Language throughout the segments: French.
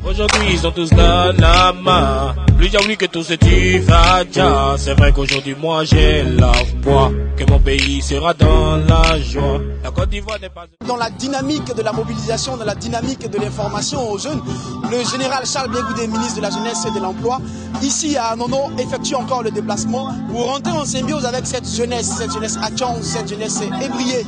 Aujourd'hui ils sont tous dans la main. Plus j'avoue que tout ce tu vas déjà. C'est vrai qu'aujourd'hui moi j'ai la foi que mon pays sera dans la joie. La Côte d'Ivoire n'est pas... Dans la dynamique de la mobilisation, dans la dynamique de l'information aux jeunes, le général Charles Bégoudé, ministre de la Jeunesse et de l'Emploi, ici à Anono, effectue encore le déplacement pour rentrer en symbiose avec cette jeunesse Atchang, cette jeunesse ébriée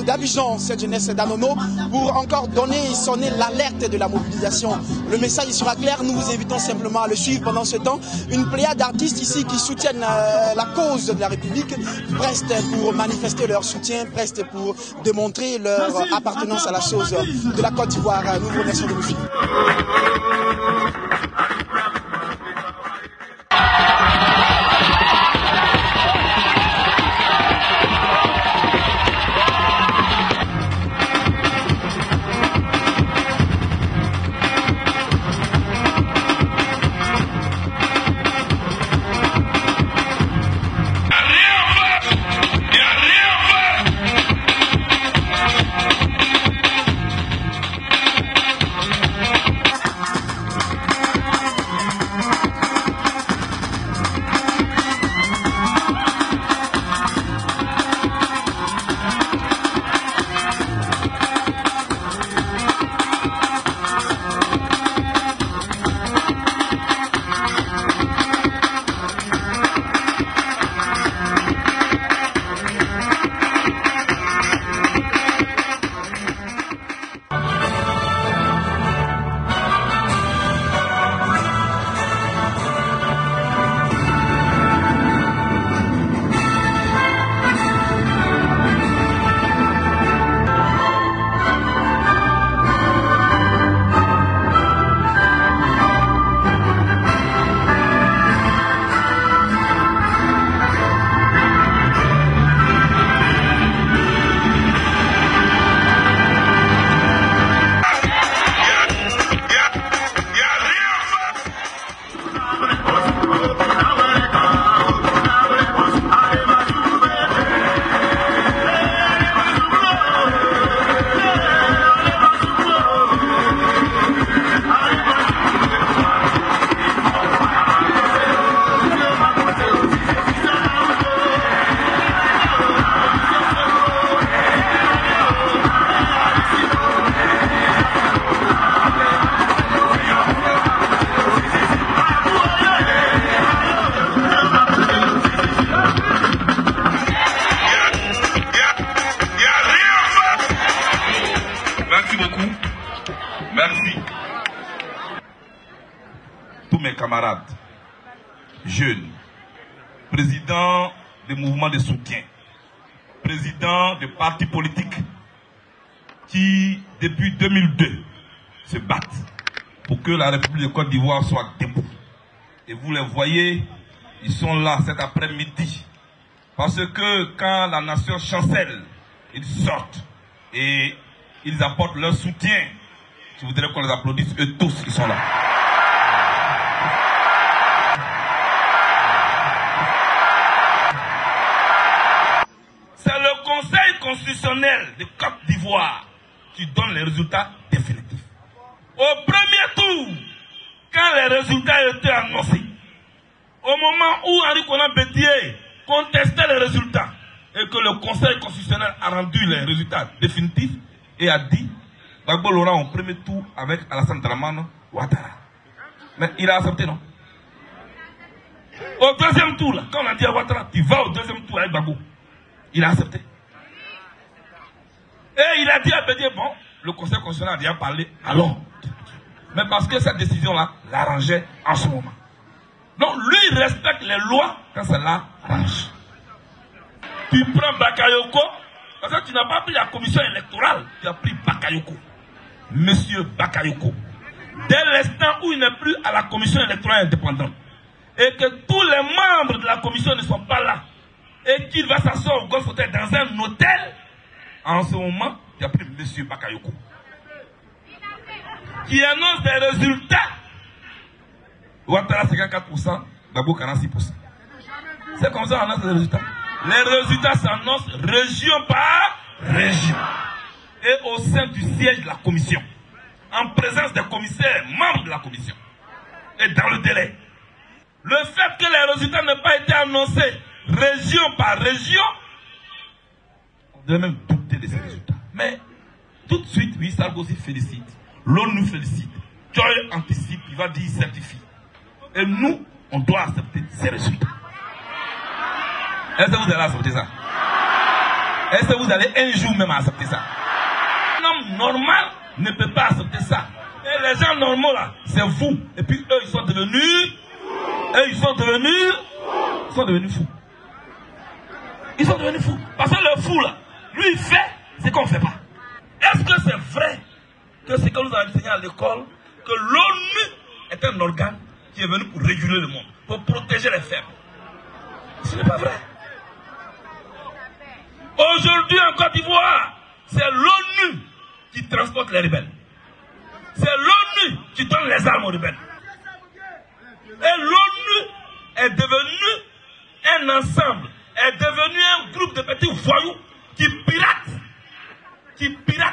d'Abidjan, cette jeunesse d'Anono, pour encore donner et sonner l'alerte de la mobilisation. Le message sera clair, nous vous invitons simplement à le suivre pendant ce temps. Une pléiade d'artistes ici qui soutiennent la cause de la République, prestes pour manifester leur soutien, prestes pour démontrer leur appartenance à la chose de la Côte d'Ivoire. Nous vous remercions de nous suivre. Merci. Tous mes camarades, jeunes, présidents des mouvements de soutien, présidents de partis politiques qui, depuis 2002, se battent pour que la République de Côte d'Ivoire soit debout. Et vous les voyez, ils sont là cet après-midi. Parce que quand la nation chancelle, ils sortent et ils apportent leur soutien. Je voudrais qu'on les applaudisse, eux tous, ils sont là. C'est le Conseil constitutionnel de Côte d'Ivoire qui donne les résultats définitifs. Au premier tour, quand les résultats étaient annoncés, au moment où Henri Konan Bédié contestait les résultats et que le Conseil constitutionnel a rendu les résultats définitifs et a dit Gbagbo l'aura en premier tour avec Alassane Dramane Ouattara. Mais il a accepté, non? Au deuxième tour, là, quand on a dit à Ouattara, tu vas au deuxième tour avec Gbagbo. Il a accepté. Et il a dit à Bédié, bon, le Conseil constitutionnel a déjà parlé, allons. Mais parce que cette décision-là l'arrangeait en ce moment. Donc lui, il respecte les lois quand ça l'arrange. Tu prends Bakayoko, parce que tu n'as pas pris la commission électorale, tu as pris Bakayoko. Monsieur Bakayoko. Dès l'instant où il n'est plus à la commission électorale indépendante, et que tous les membres de la commission ne sont pas là, et qu'il va s'asseoir au Golf Hotel dans un hôtel, en ce moment, tu as pris monsieur Bakayoko. Qui annonce des résultats. Ouattara 54%, Gbagbo 46%. C'est comme ça qu'on annonce les résultats. Les résultats s'annoncent région par région. Et au sein du siège de la commission. En présence des commissaires, fait que les résultats n'aient pas été annoncés région par région, on devait même douter de ces résultats. Mais tout de suite, oui, Sarkozy félicite, l'ONU félicite, Joy anticipe, il va dire, il certifie. Et nous, on doit accepter ces résultats. Est-ce que vous allez accepter ça? Est-ce que vous allez un jour même accepter ça? Un homme normal ne peut pas accepter ça. Et les gens normaux là, c'est vous. Et puis eux, ils sont devenus fous. Ils sont devenus fous. Parce que le fou là, lui il fait ce qu'on ne fait pas. Est-ce que c'est vrai que ce que nous avons enseigné à l'école, que l'ONU est un organe qui est venu pour réguler le monde, pour protéger les faibles? Ce n'est pas vrai. Aujourd'hui en Côte d'Ivoire, c'est l'ONU qui transporte les rebelles. C'est l'ONU qui donne les armes aux rebelles. Et l'ONU est devenue un ensemble, est devenu un groupe de petits voyous qui piratent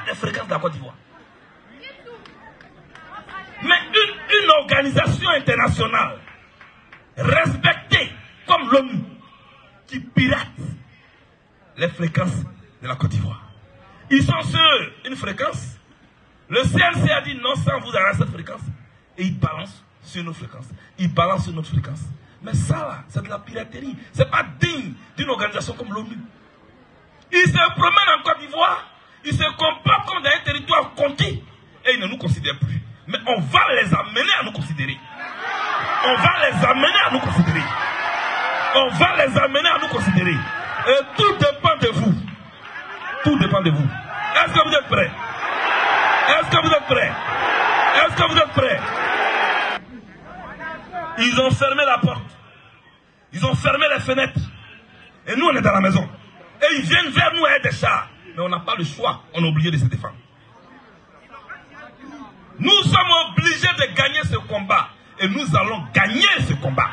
les fréquences de la Côte d'Ivoire. Mais une organisation internationale respectée comme l'ONU qui pirate les fréquences de la Côte d'Ivoire. Ils sont sur une fréquence. Le CNC a dit non, sans vous arrêter cette fréquence. Et ils balancent sur nos fréquences. Ils balancent sur notre fréquence. Mais ça là, c'est de la piraterie. C'est pas digne d'une organisation comme l'ONU. Ils se promènent en Côte d'Ivoire. Ils se comportent comme dans un territoire conquis. Et ils ne nous considèrent plus. Mais on va les amener à nous considérer. On va les amener à nous considérer. On va les amener à nous considérer. Et tout dépend de vous. Tout dépend de vous. Est-ce que vous êtes prêts? Est-ce que vous êtes prêts? Est-ce que vous êtes prêts? Ils ont fermé la porte. Ils ont fermé les fenêtres. Et nous, on est dans la maison. Et ils viennent vers nous avec des chars. Mais on n'a pas le choix. On est obligé de se défendre. Nous sommes obligés de gagner ce combat. Et nous allons gagner ce combat.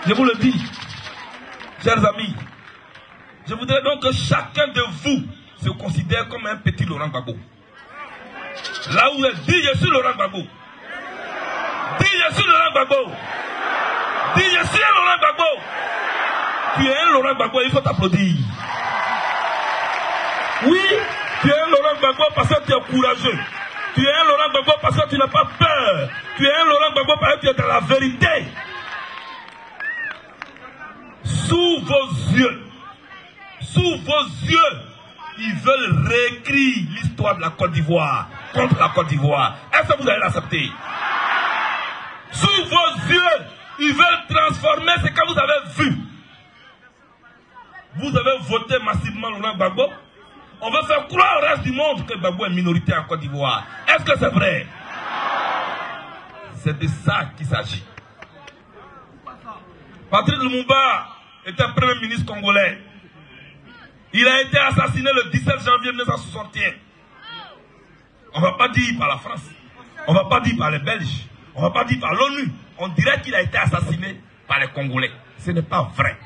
Je vous le dis, chers amis. Je voudrais donc que chacun de vous se considère comme un petit Laurent Gbagbo. Là où il dit je suis Laurent Gbagbo. Dis je suis Laurent Gbagbo. Dis je suis un Laurent Gbagbo. Tu es un Laurent Gbagbo, il faut t'applaudir. Oui, tu es un Laurent Gbagbo parce que tu es courageux. Tu es un Laurent Gbagbo parce que tu n'as pas peur. Tu es un Laurent Gbagbo parce que tu es dans la vérité. Sous vos yeux, ils veulent réécrire l'histoire de la Côte d'Ivoire contre la Côte d'Ivoire. Est-ce que vous allez l'accepter? Sous vos yeux, ils veulent transformer ce que vous avez vu. Vous avez voté massivement Laurent Gbagbo. On veut faire croire au reste du monde que Gbagbo est minoritaire en Côte d'Ivoire. Est-ce que c'est vrai? C'est de ça qu'il s'agit. Patrice Lumumba était premier ministre congolais. Il a été assassiné le 17 janvier 1961. On ne va pas dire par la France. On ne va pas dire par les Belges. On ne va pas dire par l'ONU. On dirait qu'il a été assassiné par les Congolais. Ce n'est pas vrai.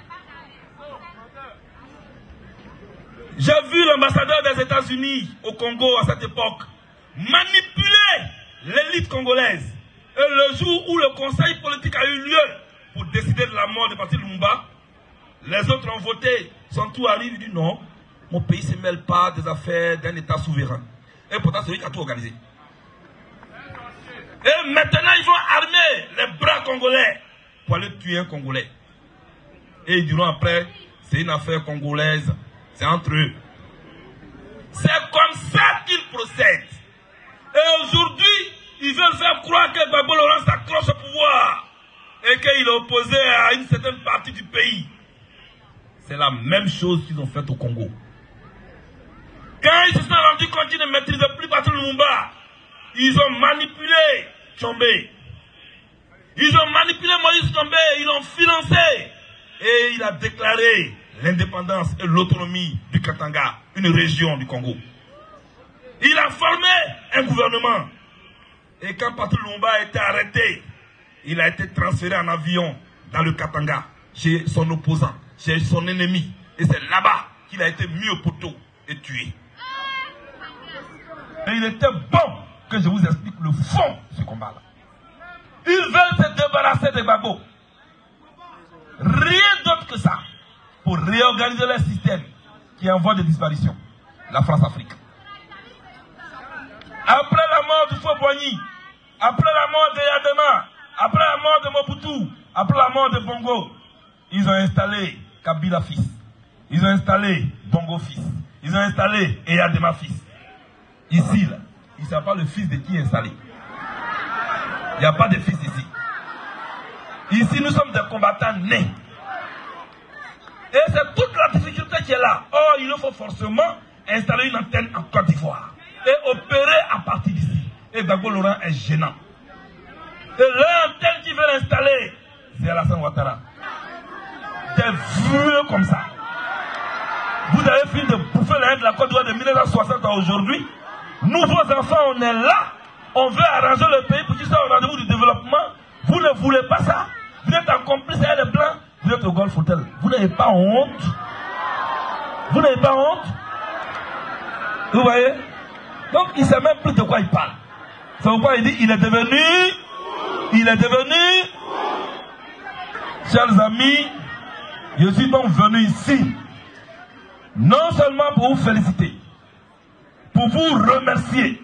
J'ai vu l'ambassadeur des États-Unis au Congo à cette époque manipuler l'élite congolaise. Et le jour où le conseil politique a eu lieu pour décider de la mort de Patrice Lumumba, les autres ont voté. Son tour arrive, il dit non, mon pays ne se mêle pas des affaires d'un État souverain. Et pourtant, c'est lui qui a tout organisé. Et maintenant, ils vont armer les bras congolais pour aller tuer un Congolais. Et ils diront après, c'est une affaire congolaise, c'est entre eux. C'est comme ça qu'ils procèdent. Et aujourd'hui, ils veulent faire croire que Gbagbo Laurent s'accroche au pouvoir et qu'il est opposé à une certaine partie du pays. C'est la même chose qu'ils ont fait au Congo. Quand ils se sont rendus compte qu'ils ne maîtrisaient plus Patrice Lumumba, ils ont manipulé Tshombe. Ils ont manipulé Moïse Tshombe, ils l'ont financé. Et il a déclaré l'indépendance et l'autonomie du Katanga, une région du Congo. Il a formé un gouvernement. Et quand Patrice Lumumba a été arrêté, il a été transféré en avion dans le Katanga, chez son opposant, chez son ennemi. Et c'est là-bas qu'il a été mis au poteau et tué. Et il était bon que je vous explique le fond de ce combat-là. Ils veulent se débarrasser de Gbagbo. Rien d'autre que ça. Pour réorganiser le système qui est en voie de disparition. La France-Afrique. Après la mort du Faux-Boigny, après la mort de Yadema, après la mort de Mobutu, après la mort de Bongo, ils ont installé Kabila fils. Ils ont installé Bongo fils. Ils ont installé Yadema fils. Ici, là, ils ne savent pas le fils de qui est installé. Il n'y a pas de fils ici. Ici, nous sommes des combattants nés. Et c'est toute la difficulté qui est là. Or, il faut forcément installer une antenne en Côte d'Ivoire et opérer à partir d'ici. Et Gbagbo Laurent est gênant. Et l'antenne qui veut l'installer, c'est Alassane Ouattara. Des vieux comme ça. Vous avez fini de bouffer la haine de la Côte d'Ivoire de 1960 à aujourd'hui. Nous, vos enfants, on est là. On veut arranger le pays pour qu'ils soient au rendez-vous du développement. Vous ne voulez pas ça. Vous êtes en complice avec les Blancs. Vous êtes au Golf Hotel. Vous n'avez pas honte. Vous n'avez pas honte. Vous voyez? Donc il ne sait même plus de quoi il parle. C'est pourquoi il dit il est devenu. Chers amis, je suis donc venu ici, non seulement pour vous féliciter, pour vous remercier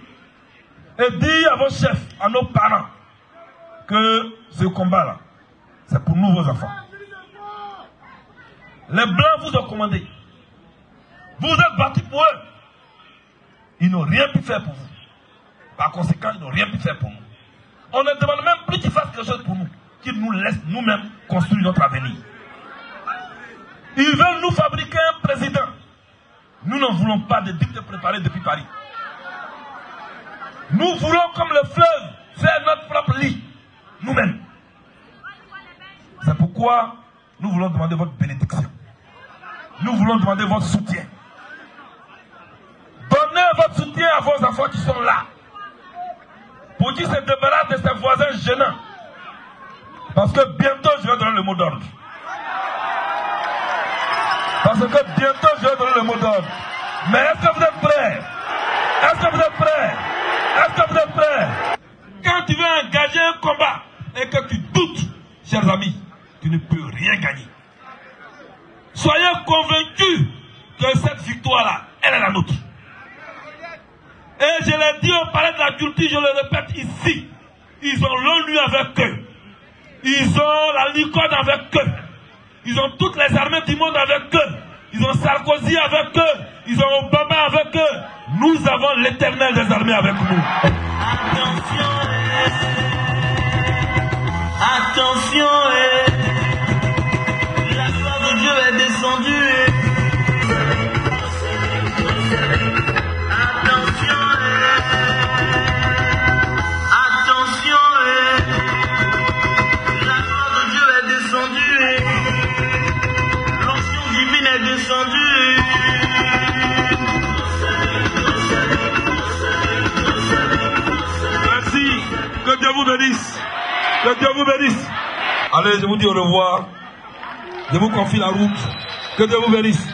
et dire à vos chefs, à nos parents, que ce combat-là, c'est pour nous, vos enfants. Les Blancs vous ont commandé. Vous êtes battus pour eux. Ils n'ont rien pu faire pour vous. Par conséquent, ils n'ont rien pu faire pour nous. On ne demande même plus qu'ils fassent quelque chose pour nous. Qu'ils nous laissent nous-mêmes construire notre avenir. Ils veulent nous fabriquer un président. Nous ne voulons pas de dictée préparée depuis Paris. Nous voulons, comme le fleuve, faire notre propre lit. Nous-mêmes. C'est pourquoi nous voulons demander votre bénédiction. Nous voulons demander votre soutien. Donnez votre soutien à vos enfants qui sont là. Pour qu'ils se débarrassent de ces voisins gênants. Parce que bientôt je vais donner le mot d'ordre. Parce que bientôt je vais donner le mot d'ordre. Mais est-ce que vous êtes prêts? Est-ce que vous êtes prêts? Est-ce que vous êtes prêts? Quand tu veux engager un combat et que tu doutes, chers amis, tu ne peux rien gagner. Soyez convaincus que cette victoire-là, elle est la nôtre. Et je l'ai dit au palais de la culture, je le répète ici. Ils ont l'ONU avec eux. Ils ont la Licorne avec eux. Ils ont toutes les armées du monde avec eux. Ils ont Sarkozy avec eux. Ils ont Obama avec eux. Nous avons l'éternel des armées avec nous. Attention, attention, la gloire de Dieu est descendue. Attention, attention, la gloire de Dieu est descendue. L'onction divine est descendue. Merci. Que Dieu vous bénisse. Que Dieu vous bénisse. Allez, je vous dis au revoir. Je vous confie la route. Que Dieu vous bénisse.